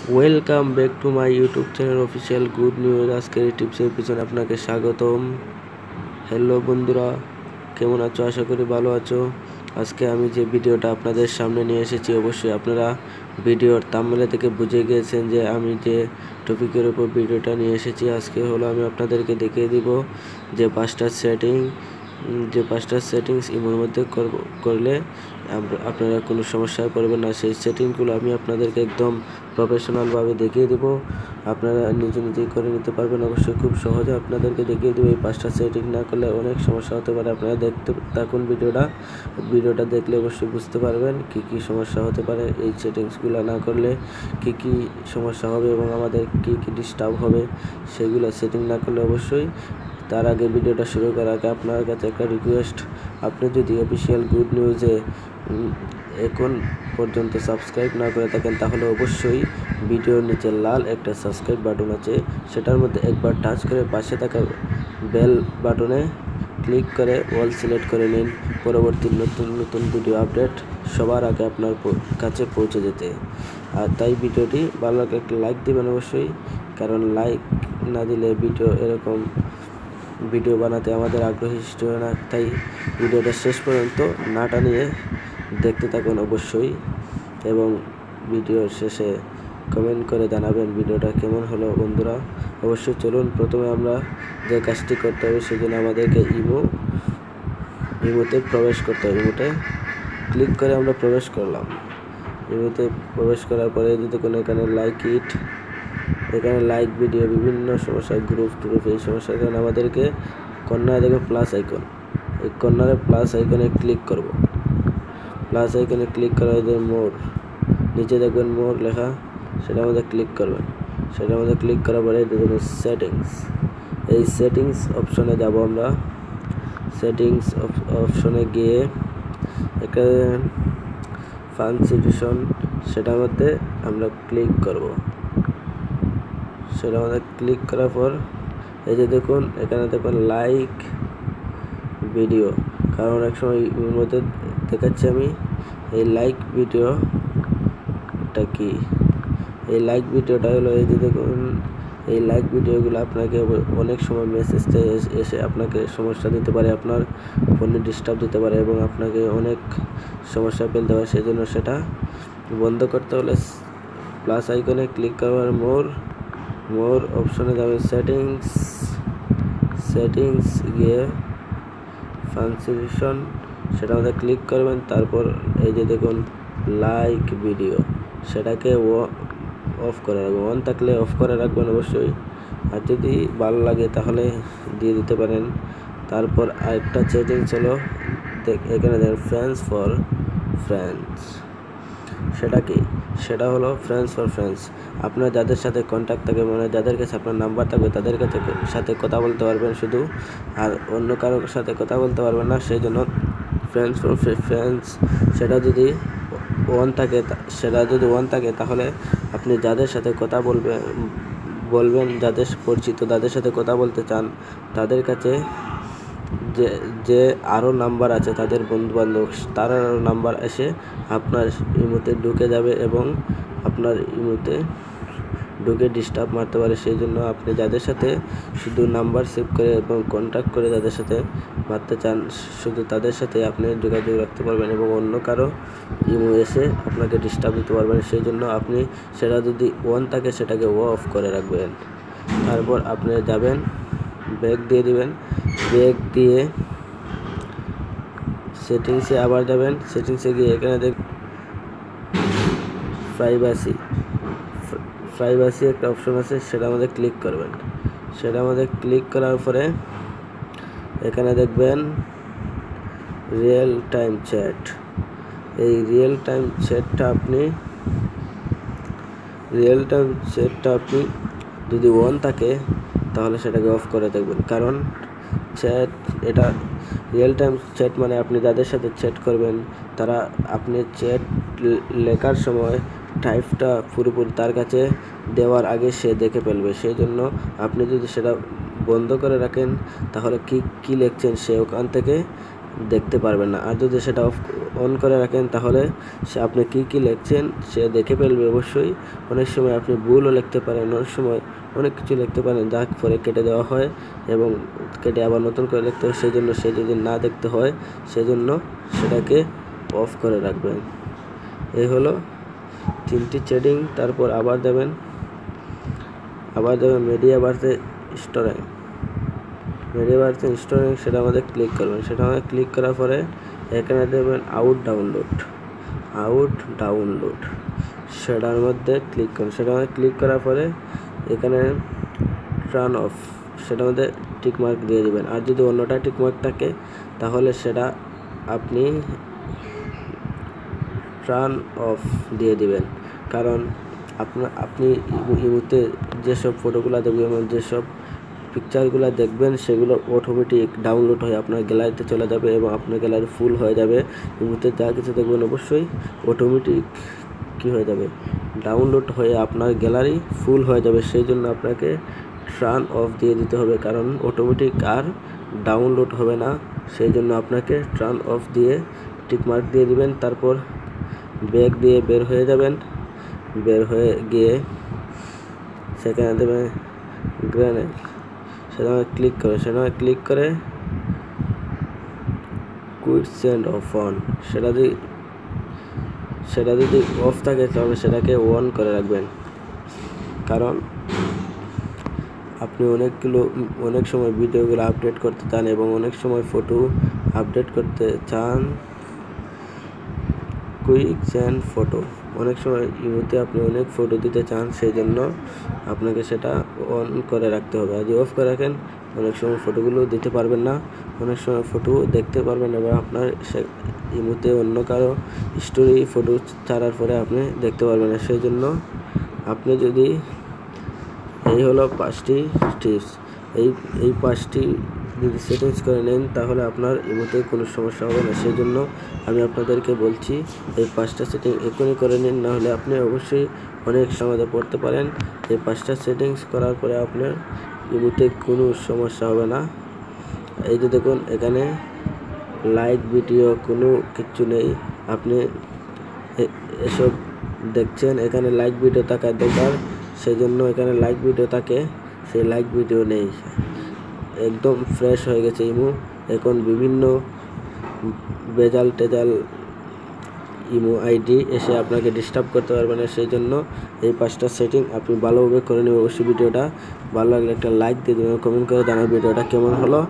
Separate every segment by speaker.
Speaker 1: Welcome back to my YouTube channel official good news. আজকের এই টিপসের পিছনে আপনাকে স্বাগতম। হ্যালো বন্ধুরা, কেমন আছো? আশা করি ভালো আছো। আজকে আমি যে ভিডিওটা আপনাদের সামনে নিয়ে এসেছি, অবশ্যই আপনারা ভিডিওর থাম্বনেল থেকে বুঝে গিয়েছেন যে আমি যে টপিকের উপর ভিডিওটা নিয়ে এসেছি। আজকে হলো আমি আপনাদেরকে দেখিয়ে দিব যে পাঁচটা সেটিংস ইমোর মধ্যে করলে আপনারা কোনো সমস্যায় পড়বেন না। সেই সেটিংসগুলো আমি আপনাদেরকে একদম প্রফেশনালভাবে দেখিয়ে দেব। আপনারা নিজেই করে নিতে পারবেন অবশ্যই খুব সহজে। আপনাদেরকে দেখিয়ে দেবো এই পাঁচটা সেটিং না করলে অনেক সমস্যা হতে পারে। আপনারা দেখতে থাকুন ভিডিওটা দেখলে অবশ্যই বুঝতে পারবেন কি সমস্যা হতে পারে। এই সেটিংসগুলো না করলে কি সমস্যা হবে এবং আমাদের কি ডিস্টার্ব হবে, সেগুলো সেটিং না করলে অবশ্যই। তার আগে ভিডিওটা শুরু করার আগে আপনার কাছে একটা রিকোয়েস্ট, আপনি যদি অফিসিয়াল গুড নিউজে এখন পর্যন্ত সাবস্ক্রাইব না করে থাকেন তাহলে অবশ্যই ভিডিওর নিচে লাল একটা সাবস্ক্রাইব বাটন আছে, সেটার মধ্যে একবার টাচ করে পাশে থাকা বেল বাটনে ক্লিক করে অল সিলেক্ট করে নিন পরবর্তী নতুন ভিডিও আপডেট সবার আগে আপনার কাছে পৌঁছে যেতে। আর তাই ভিডিওটি ভালো লাগলে একটা লাইক দিবেন অবশ্যই, কারণ লাইক না দিলে এরকম ভিডিও বানাতে আমাদের আগ্রহী সৃষ্টি হয় না। তাই ভিডিওটা শেষ পর্যন্ত না টানিয়ে দেখতে থাকুন অবশ্যই, এবং ভিডিওর শেষে কমেন্ট করে জানাবেন ভিডিওটা কেমন হলো। বন্ধুরা অবশ্যই চলুন, প্রথমে আমরা যে কাজটি করতে হবে সেজন্য আমাদেরকে ইমোতে প্রবেশ করতে হবে। ইমোতে ক্লিক করে আমরা প্রবেশ করলাম। ইমোতে প্রবেশ করার পরে যদি কোনো এখানে লাইক ভিডিও বিভিন্ন সমস্যা গ্রুপ এই সমস্যার কারণে আমাদেরকে কর্নারে দেখবেন প্লাস আইকন, এই কর্নারে প্লাস আইকনে ক্লিক করব। প্লাস আইকনে ক্লিক করা হয়ে মোর, নিচে দেখবেন মোর লেখা, সেটার মধ্যে ক্লিক করবেন। সেটার মধ্যে ক্লিক করার পরে দেখবেন সেটিংস। এই সেটিংস অপশনে যাব আমরা। সেটিংস অপশনে গিয়ে একটা ফাংশন, সেটার মধ্যে আমরা ক্লিক করব। সেটার মধ্যে ক্লিক করার পর এই যে দেখুন এখানে দেখুন লাইক ভিডিও, কারণ অনেক সময় এর মধ্যে দেখাচ্ছি আমি এই লাইক ভিডিওটা কি। এই লাইক ভিডিওটা হলো এই যে দেখুন এই লাইক ভিডিওগুলো আপনাকে অনেক সময় মেসেজ এসে আপনাকে সমস্যা দিতে পারে, আপনার ফোনে ডিস্টার্ব দিতে পারে এবং আপনাকে অনেক সমস্যা ফেলতে পারে। সেই জন্য সেটা বন্ধ করতে হলে প্লাস আইকনে ক্লিক করবার মোর অপশনে যাবে, সেটিংস গিয়ে ফাংশন, সেটা আমাদের ক্লিক করবেন। তারপর এই যে দেখুন লাইক ভিডিও, সেটাকে অফ করে রাখবেন। অন থাকলে অফ করে রাখবেন অবশ্যই, আর যদি ভালো লাগে তাহলে দিয়ে দিতে পারেন। তারপর আরেকটা সেটিংস হলো এখানে দেখেন ফ্রেন্ডস। সেটা হলো ফ্রেন্ডস। আপনার যাদের সাথে কন্ট্যাক্ট থাকে, মানে যাদের কাছে আপনার নাম্বার থাকবে তাদের সাথে কথা বলতে পারবেন শুধু, আর অন্য কারোর সাথে কথা বলতে পারবেন না। সেই জন্য ফ্রেন্ডস সেটা যদি ওয়ান থাকে তাহলে আপনি যাদের সাথে কথা বলবেন, যাদের পরিচিত, যাদের সাথে কথা বলতে চান, তাদের কাছে যে আরও নাম্বার আছে, তাদের বন্ধুবান্ধব, তার আরও নাম্বার এসে আপনার ইমোতে ঢুকে যাবে এবং আপনার ইমোতে ঢুকে ডিস্টার্ব মারতে পারে। সেই জন্য আপনি যাদের সাথে শুধু নাম্বার সেভ করে এবং কন্ট্যাক্ট করে যাদের সাথে মারতে চান, শুধু তাদের সাথে আপনি যোগাযোগ রাখতে পারবেন এবং অন্য কারো ইমো এসে আপনাকে ডিস্টার্ব দিতে পারবেন। সেই জন্য আপনি সেটা যদি অন থাকে সেটাকে অফ করে রাখবেন। তারপর আপনি যাবেন, ব্যাক দিয়ে দিবেন। ব্যাক দিয়ে সেটিংসে আবার যাবেন। সেটিংসে গিয়ে এখানে প্রাইভাসি একটা অপশন আছে, সেটা আমাদের ক্লিক করবেন। সেটা আমাদের ক্লিক করার পরে এখানে দেখবেন রিয়েল টাইম চ্যাট। এই রিয়েল টাইম চ্যাটটা আপনি যদি অন থাকে তাহলে সেটাকে অফ করে দেখবেন, কারণ এটা রিয়েল টাইম চ্যাট মানে আপনি যাদের সাথে চ্যাট করবেন তারা আপনি চ্যাট লেখার সময় টাইপটা পুরোপুরি তার কাছে দেওয়ার আগে সে দেখে ফেলবে। সেই জন্য আপনি যদি সেটা বন্ধ করে রাখেন তাহলে কি লিখছেন সে ওখান থেকে দেখতে পারবেন না। আর যদি সেটা অন করে রাখেন তাহলে সে আপনি কী লিখছেন সে দেখে ফেলবে অবশ্যই। অনেক সময় আপনি ভুলও লিখতে পারেন, অনেক সময় অনেক কিছু লিখতে পারেন যা পরে কেটে দেওয়া হয় এবং কেটে আবার নতুন করে লিখতে হয়। সেই জন্য সে যদি না দেখতে হয় সেজন্য সেটাকে অফ করে রাখবেন। এই হলো 3টি সেটিং। তারপর আবার যাবেন মিডিয়া বারতে স্টোরেজ, সেটা আমাদের ক্লিক করবেন। সেটা আমাদের ক্লিক করার পরে এখানে দেবেন আউট ডাউনলোড, সেটার মধ্যে ক্লিক করুন। সেটা আমাদের ক্লিক করার পরে এখানে টার্ন অফ, সেটার মধ্যে টিকমার্ক দিয়ে দেবেন। আর যদি অন্যটা টিকমার্ক থাকে তাহলে সেটা আপনি টার্ন অফ দিয়ে দিবেন। কারণ আপনি ইমুতে যেসব ফটোগুলো দেখবেন, যেসব পিকচারগুলো দেখবেন সেগুলো অটোমেটিক ডাউনলোড হয়ে আপনার গ্যালারিতে চলে যাবে এবং আপনার গ্যালারি ফুল হয়ে যাবে। ইমুতে যা কিছু দেখবেন অবশ্যই অটোমেটিক হয়ে যাবে, ডাউনলোড হয়ে আপনার গ্যালারি ফুল হয়ে যাবে। সেই জন্য আপনাকে টার্ন অফ দিয়ে দিতে হবে, কারণ অটোমেটিক আর ডাউনলোড হবে না। সেই জন্য আপনাকে টার্ন অফ দিয়ে টিকমার্ক দিয়ে দিবেন। তারপর ব্যাক দিয়ে বের হয়ে যাবেন। বের হয়ে গিয়ে সেখানে দেবেন গ্রেনেড, সেটা ক্লিক করে কুইক সেন্ড অফ অন, সেটা যদি অফ থাকে তাহলে সেটাকে অন করে রাখবেন। কারণ আপনি অনেক সময় ভিডিওগুলো আপডেট করতে চান এবং অনেক সময় ফটো আপডেট করতে চান। কুইক সেন্ড ফটো, অনেক সময় ইমোতে আপনি অনেক ফটো দিতে চান, সেই জন্য আপনাকে সেটা অন করে রাখতে হবে। যদি অফ করে রাখেন অনেক সময় ফটোগুলো দিতে পারবেন না, অনেক সময় ফটো দেখতে পারবেন এবং আপনার ইমোতে অন্য কারো স্টোরি ফটো ছাড়ার পরে আপনি দেখতে পারবেন না। সেই জন্য আপনি যদি এই হলো 5টি টিপস, এই 5টি যদি সেটিংস করে নেন তাহলে আপনার ইমোতে কোনো সমস্যা হবে না। সেই জন্য আমি আপনাদেরকে বলছি এই 5টা সেটিং এখনই করে নিন, নাহলে আপনি অবশ্যই অনেক সমস্যা পড়তে পারেন। এই 5টা সেটিংস করার পরে আপনার ইমোতে কোনো সমস্যা হবে না। এই যে দেখুন এখানে লাইক ভিডিও কোনো কিছু নেই, আপনি এসব দেখছেন এখানে লাইক ভিডিও থাকার দরকার, সেই জন্য এখানে লাইক ভিডিও থাকে, সেই লাইক ভিডিও নেই। একদম ফ্রেশ হয়ে গেছে ইমো। এখন বিভিন্ন বেজাল ইমো আইডি এসে আপনাকে ডিস্টার্ব করতে পারবে না। সেই জন্য এই 5টা সেটিং আপনি ভালোভাবে করে নেবেন। অবশ্যই ভিডিওটা ভালো লাগলে একটা লাইক দিয়ে দেবেন, কমেন্ট করে জানাবেন ভিডিওটা কেমন হলো।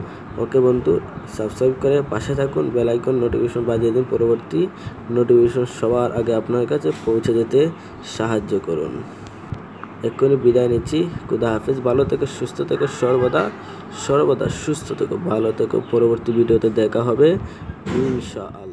Speaker 1: ওকে বন্ধু, সাবস্ক্রাইব করে পাশে থাকুন, বেল আইকন নোটিফিকেশন বাজিয়ে দিন, পরবর্তী নোটিফিকেশন সবার আগে আপনার কাছে পৌঁছে যেতে সাহায্য করুন। এক্ষুনি বিদায় নিচ্ছি, খুদা হাফেজ। ভালো থেকো, সুস্থ থেকো, সর্বদা সুস্থ থেকো, ভালো থেকো। পরবর্তী ভিডিওতে দেখা হবে ইনশাআল্লাহ।